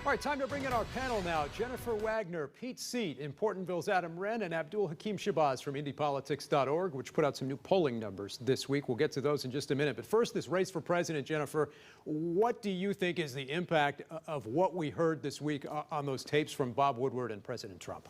All right, time to bring in our panel now. Jennifer Wagner, Pete Seat, Importantville's Adam Wren, and Abdul Hakim Shabazz from IndyPolitics.org, which put out some new polling numbers this week. We'll get to those in just a minute. But first, this race for president, Jennifer, what do you think is the impact of what we heard this week on those tapes from Bob Woodward and President Trump?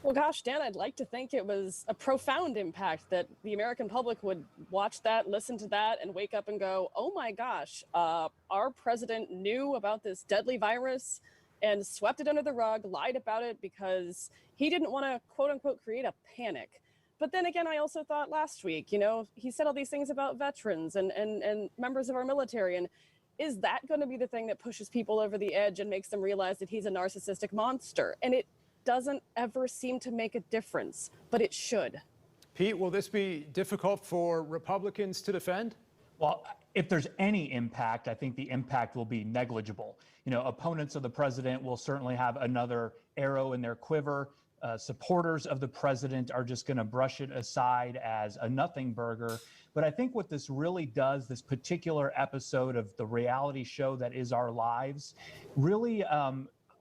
Well, gosh, Dan, I'd like to think it was a profound impact that the American public would watch that, listen to that, and wake up and go, oh my gosh, our president knew about this deadly virus and swept it under the rug, lied about it because he didn't want to, quote unquote, create a panic. But then again, I also thought last week, he said all these things about veterans and members of our military. And is that going to be the thing that pushes people over the edge and makes them realize that he's a narcissistic monster? And it doesn't ever seem to make a difference, but it should. Pete, will this be difficult for Republicans to defend? Well, if there's any impact, I think the impact will be negligible. Opponents of the president will certainly have another arrow in their quiver. Supporters of the president are just going to brush it aside as a nothing burger. But I think what this really does, this particular episode of the reality show that is our lives, really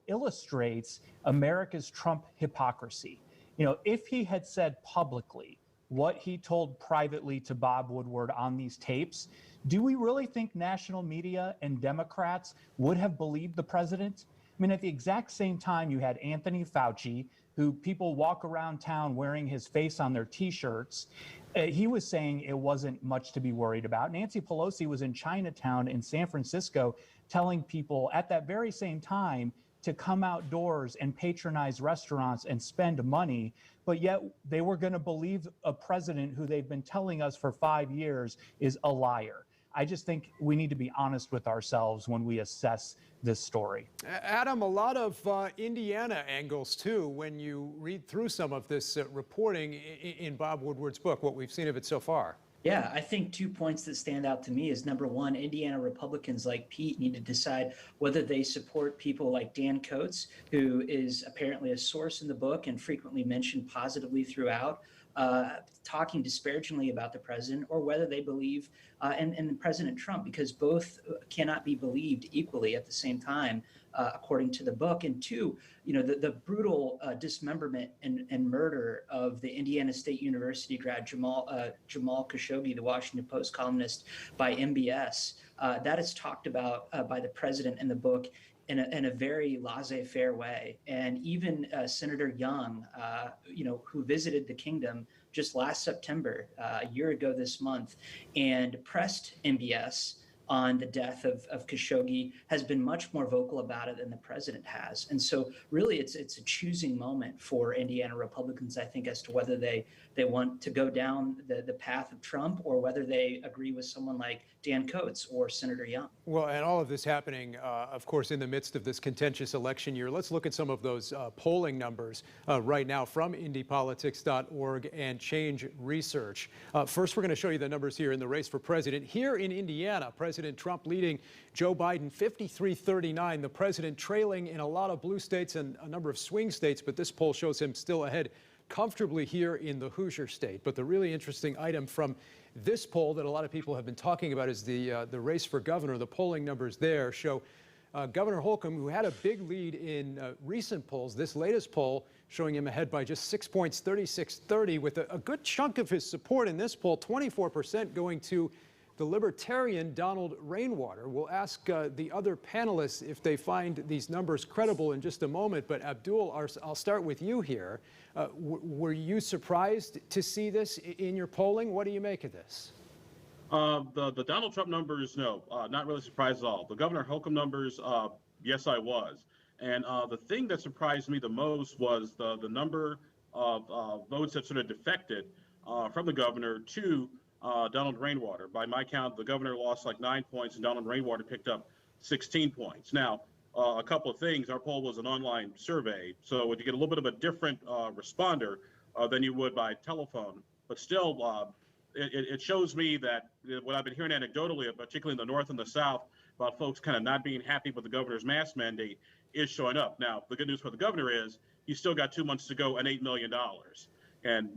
illustrates America's Trump hypocrisy. If he had said publicly what he told privately to Bob Woodward on these tapes, do we really think national media and Democrats would have believed the president? I mean, at the exact same time, you had Anthony Fauci, who people walk around town wearing his face on their T-shirts. He was saying it wasn't much to be worried about. Nancy Pelosi was in Chinatown in San Francisco telling people at that very same time to come outdoors and patronize restaurants and spend money, but yet they were going to believe a president who they've been telling us for 5 years is a liar. I just think we need to be honest with ourselves when we assess this story. Adam, a lot of Indiana angles, too, when you read through some of this reporting in Bob Woodward's book, what we've seen of it so far. Yeah, I think 2 points that stand out to me is, number one, Indiana Republicans like Pete need to decide whether they support people like Dan Coats, who is apparently a source in the book and frequently mentioned positively throughout, talking disparagingly about the president, or whether they believe in President Trump, because both cannot be believed equally at the same time, according to the book. And two, the brutal dismemberment and murder of the Indiana State University grad Jamal Khashoggi, the Washington Post columnist, by MBS, that is talked about by the president in the book in a very laissez-faire way. And even Senator Young, who visited the kingdom just last September, a year ago this month, and pressed MBS on the death of Khashoggi, has been much more vocal about it than the president has. And so really it's a choosing moment for Indiana Republicans, I think, as to whether they want to go down the path of Trump or whether they agree with someone like Dan Coats or Senator Young. Well, and all of this happening, of course, in the midst of this contentious election year. Let's look at some of those polling numbers right now from IndyPolitics.org and Change Research. First, we're going to show you the numbers here in the race for president. Here in Indiana, President Trump leading Joe Biden 53-39. The president trailing in a lot of blue states and a number of swing states, but this poll shows him still ahead comfortably here in the Hoosier state. But the really interesting item from this poll that a lot of people have been talking about is the race for governor. The polling numbers there show Governor Holcomb, who had a big lead in recent polls, this latest poll showing him ahead by just 6 points, 36-30, with a good chunk of his support in this poll, 24% going to the Libertarian Donald Rainwater. We'll ask the other panelists if they find these numbers credible in just a moment. But Abdul, I'll start with you here. Were you surprised to see this in your polling? What do you make of this? The Donald Trump numbers, no, not really surprised at all. The Governor Holcomb numbers, yes, I was. And the thing that surprised me the most was the number of votes that sort of defected from the governor to Donald Rainwater. By my count, the governor lost like 9 points and Donald Rainwater picked up 16 points. Now, a couple of things. Our poll was an online survey, so you get a little bit of a different responder than you would by telephone. But still, it shows me that what I've been hearing anecdotally, particularly in the North and the South, about folks kind of not being happy with the governor's mask mandate is showing up. Now, the good news for the governor is he's still got 2 months to go and $8 million. And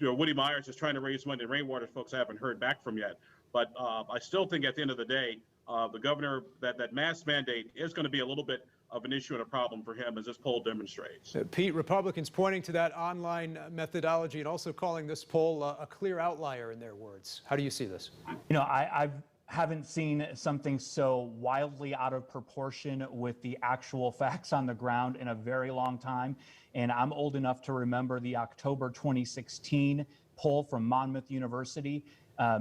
Woody Myers is trying to raise money. Rainwater folks I haven't heard back from yet. But I still think at the end of the day, the governor, that mask mandate is going to be a little bit of an issue and a problem for him, as this poll demonstrates. Pete, Republicans pointing to that online methodology and also calling this poll a clear outlier in their words. How do you see this? You know, I haven't seen something so wildly out of proportion with the actual facts on the ground in a very long time. And I'm old enough to remember the October 2016 poll from Monmouth University,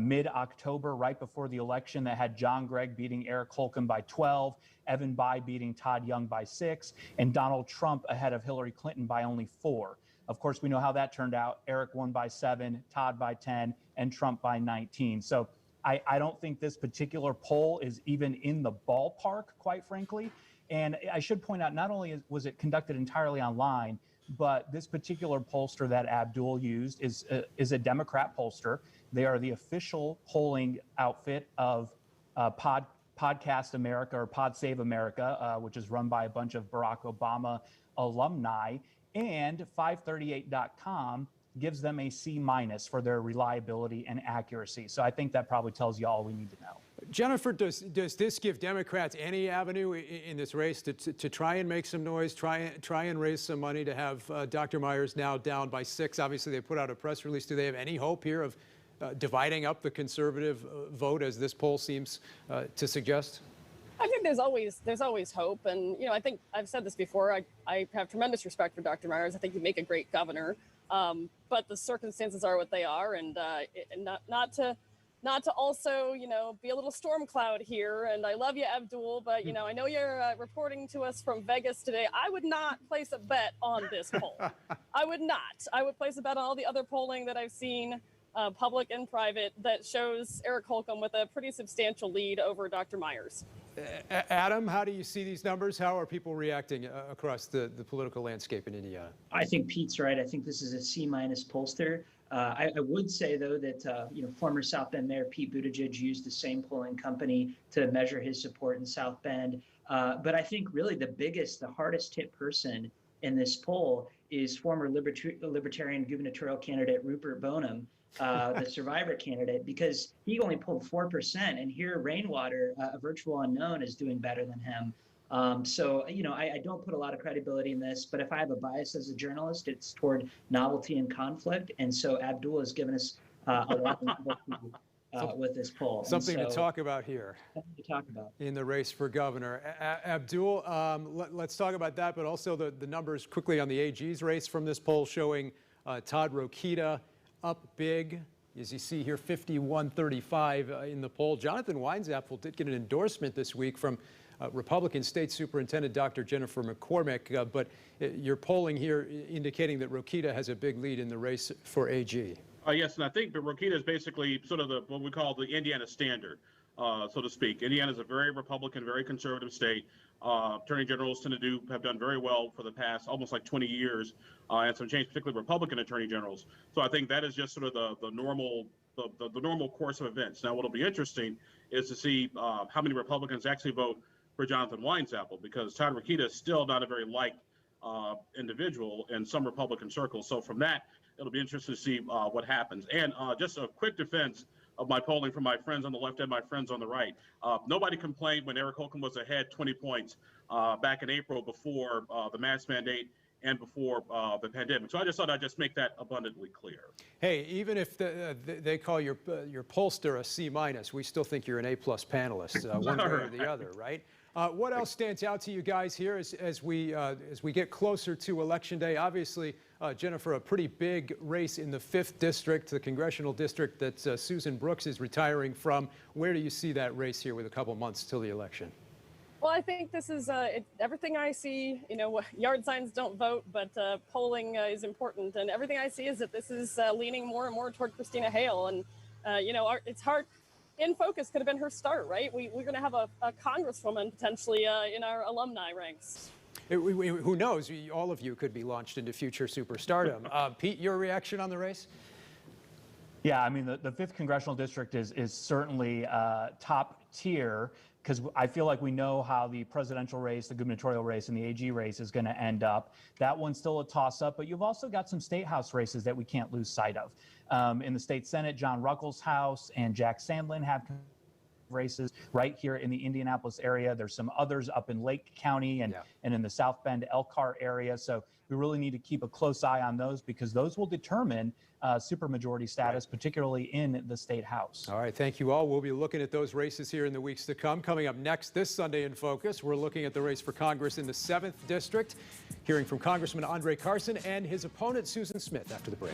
mid-October, right before the election, that had John Gregg beating Eric Holcomb by 12, Evan Bayh beating Todd Young by 6, and Donald Trump ahead of Hillary Clinton by only 4. Of course, we know how that turned out. Eric won by 7, Todd by 10, and Trump by 19. So I don't think this particular poll is even in the ballpark, quite frankly. And I should point out, not only was it conducted entirely online, but this particular pollster that Abdul used is a Democrat pollster. They are the official polling outfit of Podcast America, or Pod Save America, which is run by a bunch of Barack Obama alumni. And 538.com gives them a C- for their reliability and accuracy. So I think that probably tells you all we need to know. Jennifer, does this give Democrats any avenue in this race to try and make some noise, try and raise some money to have Dr. Myers now down by 6? Obviously, they put out a press release. Do they have any hope here of dividing up the conservative vote, as this poll seems to suggest? I think there's always hope, and I think I've said this before. I have tremendous respect for Dr. Myers. I think he'd make a great governor, but the circumstances are what they are, and not to also be a little storm cloud here. And I love you, Abdul, but I know you're reporting to us from Vegas today. I would not place a bet on this poll. I would not. I would place a bet on all the other polling that I've seen, public and private, that shows Eric Holcomb with a pretty substantial lead over Dr. Myers. Adam, how do you see these numbers? How are people reacting across the political landscape in Indiana? I think Pete's right. I think this is a C- pollster. I would say, though, that former South Bend Mayor Pete Buttigieg used the same polling company to measure his support in South Bend. But I think really the hardest hit person in this poll is former Libertarian gubernatorial candidate Rupert Boneham, the Survivor candidate, because he only pulled 4%, and here Rainwater, a virtual unknown, is doing better than him. So I don't put a lot of credibility in this, but if I have a bias as a journalist, it's toward novelty and conflict. And so Abdul has given us a lot of novelty with this poll. Something to talk about here. Something to talk about In the race for governor. Abdul, let's talk about that, but also the numbers quickly on the AG's race from this poll showing Todd Rokita up big. As you see here, 51-35 in the poll. Jonathan Weinzapfel did get an endorsement this week from Republican State Superintendent Dr. Jennifer McCormick, but your polling here indicating that Rokita has a big lead in the race for AG. Yes, and I think that Rokita is basically sort of what we call the Indiana standard, so to speak. Indiana is a very Republican, very conservative state. Attorney generals have done very well for the past almost like 20 years, and some change, particularly Republican attorney generals. So I think that is just sort of the normal course of events. Now, what'll be interesting is to see how many Republicans actually vote for Jonathan Weinzapfel, because Todd Rokita is still not a very liked individual in some Republican circles. So from that, it'll be interesting to see what happens. And just a quick defense of my polling from my friends on the left and my friends on the right. Nobody complained when Eric Holcomb was ahead 20 points back in April before the mask mandate and before the pandemic. So I just thought I'd just make that abundantly clear. Hey, even if they call your pollster a C-, we still think you're an A+ panelist, one way or the other, right? What else stands out to you guys here as we get closer to Election Day? Obviously, Jennifer, a pretty big race in the 5th district, the congressional district that Susan Brooks is retiring from. Where do you see that race here with a couple months till the election? Well, I think this is everything I see. Yard signs don't vote, but polling is important, and everything I see is that this is leaning more and more toward Christina Hale, and it's hard. In Focus could have been her start, right? We're going to have a congresswoman potentially in our alumni ranks. Who knows? All of you could be launched into future superstardom. Pete, your reaction on the race? Yeah, I mean, the 5th congressional district is certainly top tier, because I feel like we know how the presidential race, the gubernatorial race, and the AG race is going to end up. That one's still a toss-up, but you've also got some state house races that we can't lose sight of. In the state Senate, John Ruckelshaus and Jack Sandlin have races right here in the Indianapolis area. There's some others up in Lake County and in the South Bend Elkhart area. So we really need to keep a close eye on those because those will determine supermajority status, particularly in the state house. All right, thank you all. We'll be looking at those races here in the weeks to come. Coming up next this Sunday in Focus, we're looking at the race for Congress in the 7th District, hearing from Congressman Andre Carson and his opponent, Susan Smith, after the break.